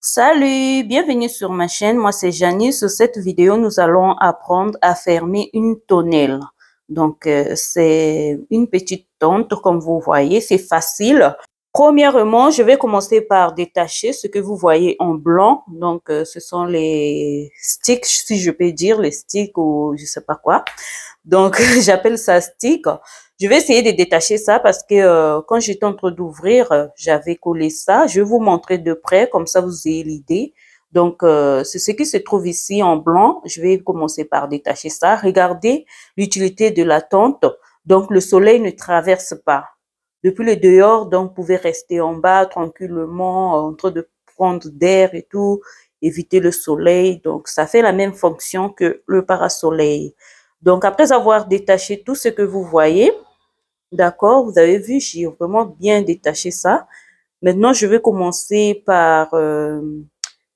Salut, bienvenue sur ma chaîne. Moi, c'est Janice. Sur cette vidéo, nous allons apprendre à fermer une tonnelle. Donc, c'est une petite tente, comme vous voyez. C'est facile. Premièrement, je vais commencer par détacher ce que vous voyez en blanc. Donc, ce sont les sticks, si je peux dire, les sticks ou je sais pas quoi. Donc, j'appelle ça stick. Je vais essayer de détacher ça parce que quand j'étais en train d'ouvrir, j'avais collé ça. Je vais vous montrer de près, comme ça vous ayez l'idée. Donc, c'est ce qui se trouve ici en blanc. Je vais commencer par détacher ça. Regardez l'utilité de la tente. Donc, le soleil ne traverse pas. Depuis le dehors, donc, vous pouvez rester en bas tranquillement, en train de prendre d'air et tout, éviter le soleil. Donc, ça fait la même fonction que le parasoleil. Donc, après avoir détaché tout ce que vous voyez, d'accord, vous avez vu, j'ai vraiment bien détaché ça. Maintenant, je vais commencer par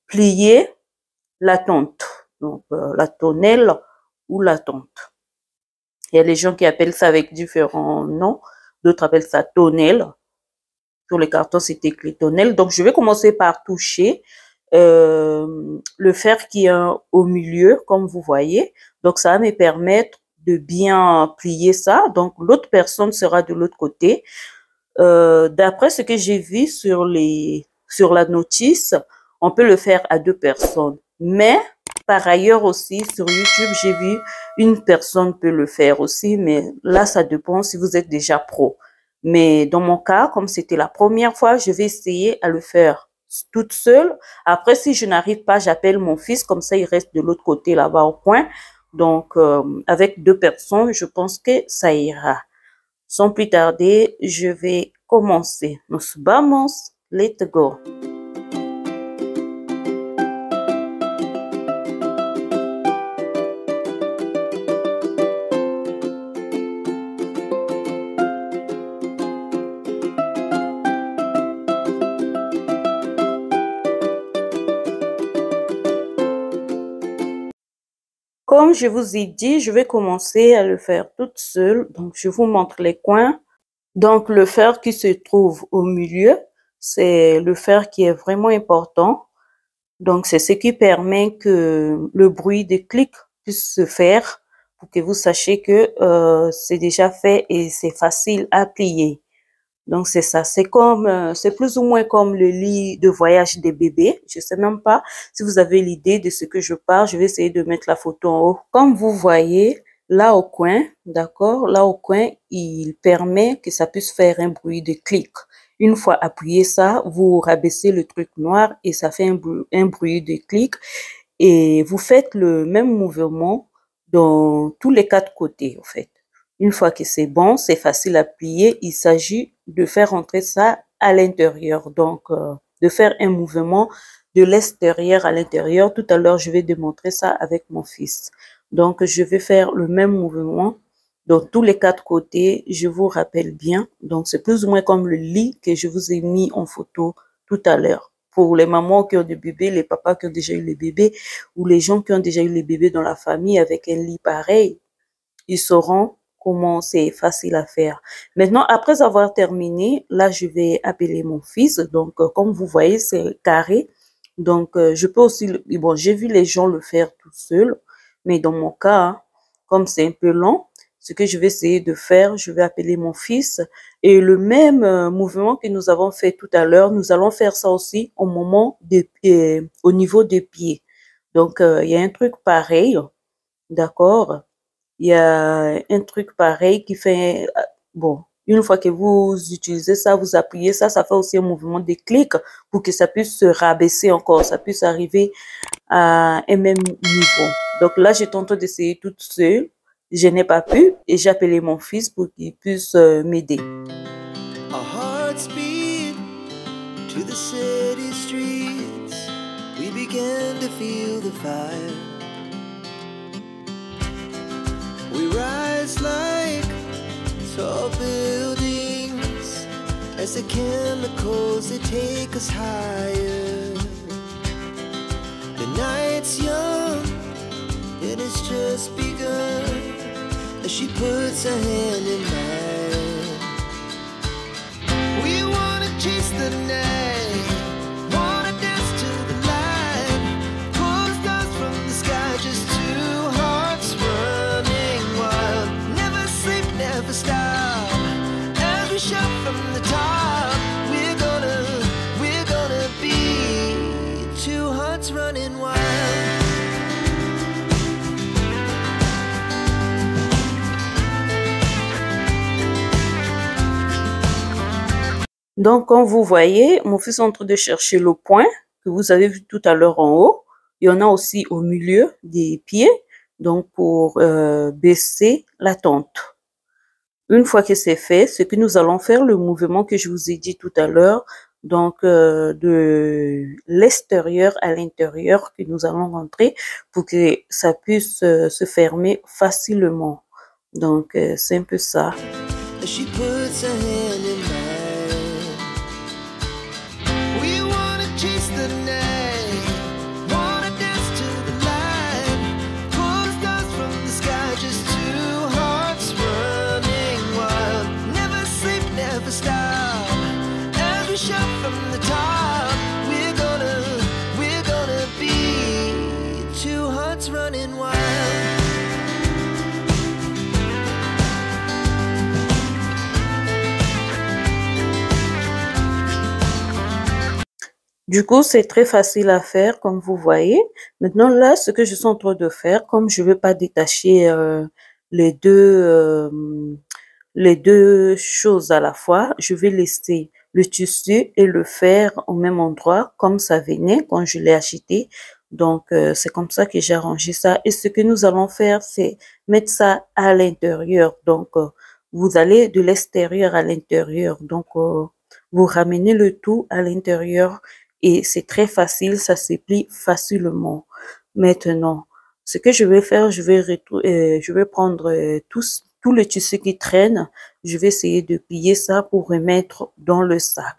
plier la tente. Donc, la tonnelle ou la tente. Il y a des gens qui appellent ça avec différents noms. D'autres appellent ça tonnelle. Sur les cartons, c'est écrit tonnelle. Donc, je vais commencer par toucher le fer qui est au milieu, comme vous voyez. Donc, ça va me permettre de bien plier ça. Donc, l'autre personne sera de l'autre côté. D'après ce que j'ai vu sur la notice, on peut le faire à 2 personnes. Mais, par ailleurs aussi, sur YouTube, j'ai vu une personne peut le faire aussi. Mais là, ça dépend si vous êtes déjà pro. Mais dans mon cas, comme c'était la première fois, je vais essayer à le faire toute seule. Après, si je n'arrive pas, j'appelle mon fils, comme ça il reste de l'autre côté là-bas au coin. Donc, avec 2 personnes, je pense que ça ira. Sans plus tarder, je vais commencer. Nos vamos, let's go. Comme je vous ai dit, je vais commencer à le faire toute seule. Donc, je vous montre les coins. Donc, le fer qui se trouve au milieu, c'est le fer qui est vraiment important. Donc, c'est ce qui permet que le bruit des clics puisse se faire pour que vous sachiez que c'est déjà fait et c'est facile à plier. Donc, c'est ça. C'est plus ou moins comme le lit de voyage des bébés. Je sais même pas si vous avez l'idée de ce que je parle. Je vais essayer de mettre la photo en haut. Comme vous voyez, là au coin, d'accord? Là au coin, il permet que ça puisse faire un bruit de clic. Une fois appuyé ça, vous rabaissez le truc noir et ça fait un bruit de clic. Et vous faites le même mouvement dans tous les 4 côtés, en fait. Une fois que c'est bon, c'est facile à plier. Il s'agit de faire entrer ça à l'intérieur. Donc, de faire un mouvement de l'extérieur à l'intérieur. Tout à l'heure, je vais démontrer ça avec mon fils. Donc, je vais faire le même mouvement dans tous les 4 côtés. Je vous rappelle bien. Donc, c'est plus ou moins comme le lit que je vous ai mis en photo tout à l'heure. Pour les mamans qui ont des bébés, les papas qui ont déjà eu les bébés, ou les gens qui ont déjà eu les bébés dans la famille avec un lit pareil, ils sauront comment c'est facile à faire. Maintenant, après avoir terminé, là, je vais appeler mon fils. Donc, comme vous voyez, c'est carré. Donc, je peux aussi, bon, j'ai vu les gens le faire tout seul, mais dans mon cas, hein, comme c'est un peu long, ce que je vais essayer de faire, je vais appeler mon fils et le même mouvement que nous avons fait tout à l'heure, nous allons faire ça aussi au moment au niveau des pieds. Donc, il y a un truc pareil, d'accord? Il y a un truc pareil qui fait, bon, une fois que vous utilisez ça, vous appuyez ça, ça fait aussi un mouvement de clic pour que ça puisse se rabaisser encore, ça puisse arriver à un même niveau. Donc là, j'ai tenté d'essayer toute seule. Je n'ai pas pu et j'ai appelé mon fils pour qu'il puisse m'aider. Our hearts beat to the city streets. We began to feel the fire. We rise like tall buildings as the chemicals they take us higher. The night's young and it's just begun as she puts her hand in mine. We wanna chase the night, wanna dance to the Donc, comme vous voyez, mon fils est en train de chercher le point que vous avez vu tout à l'heure en haut. Il y en a aussi au milieu des pieds, donc pour baisser la tente. Une fois que c'est fait, ce que nous allons faire, le mouvement que je vous ai dit tout à l'heure, donc de l'extérieur à l'intérieur que nous allons rentrer pour que ça puisse se fermer facilement. Donc c'est un peu ça. She puts her hand in mine. We wanna chase the night, wanna dance to the light, pull the stars from the sky, just two hearts running wild. Never sleep, never stop, as we shout from the top. We're gonna be two hearts running wild. Du coup, c'est très facile à faire, comme vous voyez. Maintenant, là, ce que je suis en train de faire, comme je ne veux pas détacher les deux choses à la fois, je vais laisser le tissu et le fer au même endroit, comme ça venait quand je l'ai acheté. Donc, c'est comme ça que j'ai arrangé ça. Et ce que nous allons faire, c'est mettre ça à l'intérieur. Donc, vous allez de l'extérieur à l'intérieur. Donc, vous ramenez le tout à l'intérieur et c'est très facile, ça se plie facilement. Maintenant, ce que je vais faire, je vais prendre tout le tissu qui traîne, je vais essayer de plier ça pour remettre dans le sac.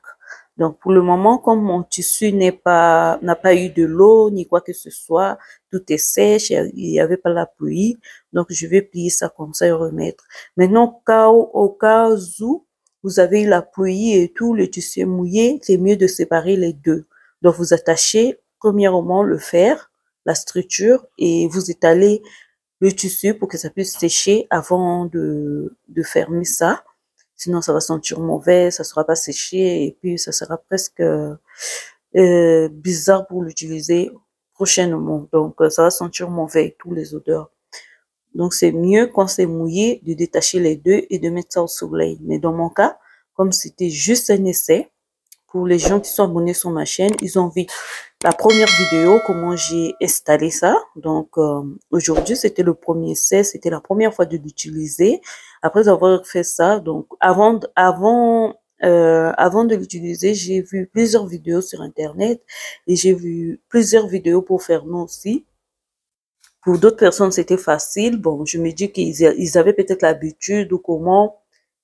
Donc pour le moment, comme mon tissu n'a pas eu de l'eau ni quoi que ce soit, tout est sèche, il n'y avait pas la pluie, donc je vais plier ça comme ça et remettre. Maintenant, au cas où vous avez eu la pluie et tout, le tissu est mouillé, c'est mieux de séparer les deux. Donc vous attachez premièrement le fer, la structure, et vous étalez le tissu pour que ça puisse sécher avant de fermer ça. Sinon, ça va sentir mauvais, ça sera pas séché et puis ça sera presque bizarre pour l'utiliser prochainement. Donc, ça va sentir mauvais, tous les odeurs. Donc, c'est mieux quand c'est mouillé de détacher les deux et de mettre ça au soleil. Mais dans mon cas, comme c'était juste un essai, pour les gens qui sont abonnés sur ma chaîne, ils ont vu la première vidéo, comment j'ai installé ça. Donc, aujourd'hui, c'était le premier essai, c'était la première fois de l'utiliser. Après avoir fait ça, donc, avant de l'utiliser, j'ai vu plusieurs vidéos sur Internet et j'ai vu plusieurs vidéos pour Fernand aussi. Pour d'autres personnes, c'était facile. Bon, je me dis qu'ils avaient peut-être l'habitude ou comment.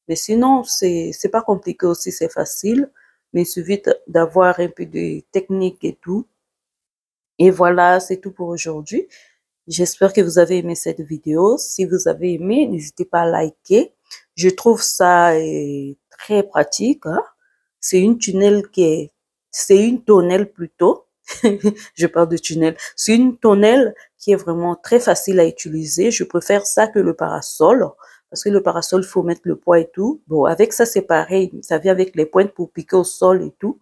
Mais sinon, c'est pas compliqué aussi, c'est facile. Mais il suffit d'avoir un peu de technique et tout. Et voilà, c'est tout pour aujourd'hui. J'espère que vous avez aimé cette vidéo. Si vous avez aimé, n'hésitez pas à liker. Je trouve ça très pratique. Hein? C'est une tonnelle plutôt. Je parle de tunnel. C'est une tonnelle qui est vraiment très facile à utiliser. Je préfère ça que le parasol. Parce que le parasol, il faut mettre le poids et tout. Bon, avec ça, c'est pareil. Ça vient avec les pointes pour piquer au sol et tout.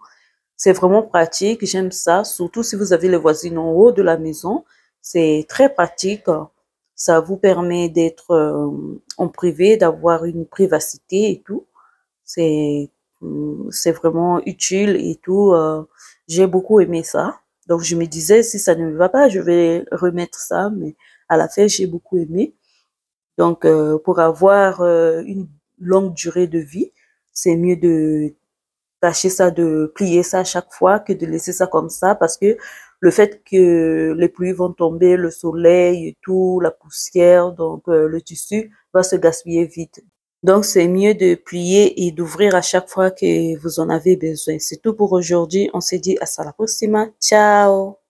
C'est vraiment pratique. J'aime ça. Surtout si vous avez les voisines en haut de la maison. C'est très pratique. Ça vous permet d'être en privé, d'avoir une privacité et tout. C'est vraiment utile et tout. J'ai beaucoup aimé ça. Donc, je me disais, si ça ne me va pas, je vais remettre ça. Mais à la fin, j'ai beaucoup aimé. Donc, pour avoir une longue durée de vie, c'est mieux de tâcher ça, de plier ça à chaque fois que de laisser ça comme ça parce que le fait que les pluies vont tomber, le soleil et tout, la poussière, donc le tissu va se gaspiller vite. Donc, c'est mieux de plier et d'ouvrir à chaque fois que vous en avez besoin. C'est tout pour aujourd'hui. On se dit à la prochaine. Ciao!